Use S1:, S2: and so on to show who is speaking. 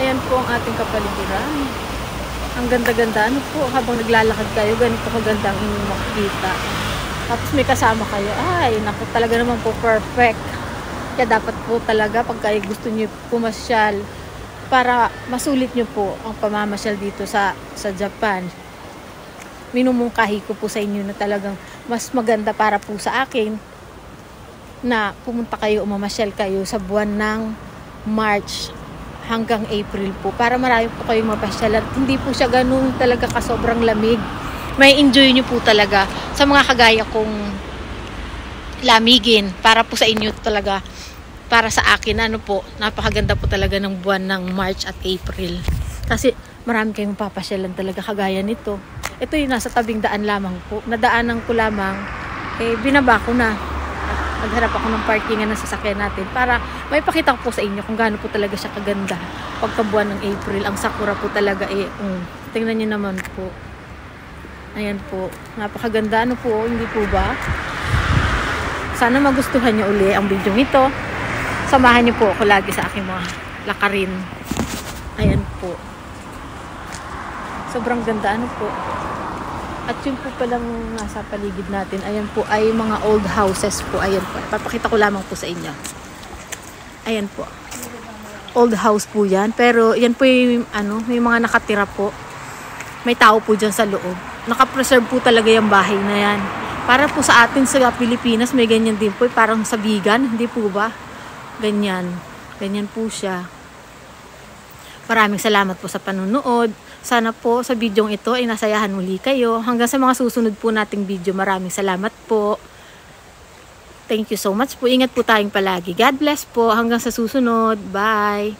S1: Ayan po ang ating kapaligiran. Ang ganda-ganda. Ano po, habang naglalakad kayo, ganito kaganda ang inyong makikita. Tapos may kasama kayo. Ay, naku, talaga naman po perfect. Kaya dapat po talaga, pag kayo gusto nyo pumasyal, para masulit nyo po ang pamamasyal dito sa Japan. Minumungkahi ko po sa inyo na talagang mas maganda para po sa akin na pumunta kayo, umamasyal kayo sa buwan ng March hanggang April po. Para marami po kayong mapasyalan. Hindi po siya ganun talaga kasobrang lamig. May enjoy nyo po talaga sa mga kagaya kong lamigin. Para po sa inyo talaga. Para sa akin, ano po, napakaganda po talaga ng buwan ng March at April. Kasi marami kayong papasyalan talaga kagaya nito. Ito yung nasa tabing daan lamang po. Nadaanan ko lamang, binaba ko na. Nagharap ako ng parkingan ng sasakyan natin para may pakita ko po sa inyo kung gaano po talaga siya kaganda. Pagkabuwan ng April, ang sakura po talaga tingnan niyo naman po. Ayan po, napakaganda, ano po, hindi po ba? Sana magustuhan niyo uli ang video ito. Samahan niyo po ako lagi sa aking mga lakarin. Ayan po. Sobrang ganda, ano po. At yun po palang nasa paligid natin. Ayan po ay mga old houses po. Ayan po. Papakita ko lamang po sa inyo. Ayan po. Old house po yan. Pero yan po yung may mga nakatira po. May tao po dyan sa loob. Nakapreserve po talaga yung bahay na yan. Para po sa atin sa Pilipinas, may ganyan din po. Parang sa Bigan. Hindi po ba? Ganyan. Ganyan po siya. Maraming salamat po sa panunood. Sana po sa bidyong ito ay nasayahan muli kayo. Hanggang sa mga susunod po nating video. Maraming salamat po. Thank you so much po. Ingat po tayong palagi. God bless po. Hanggang sa susunod. Bye.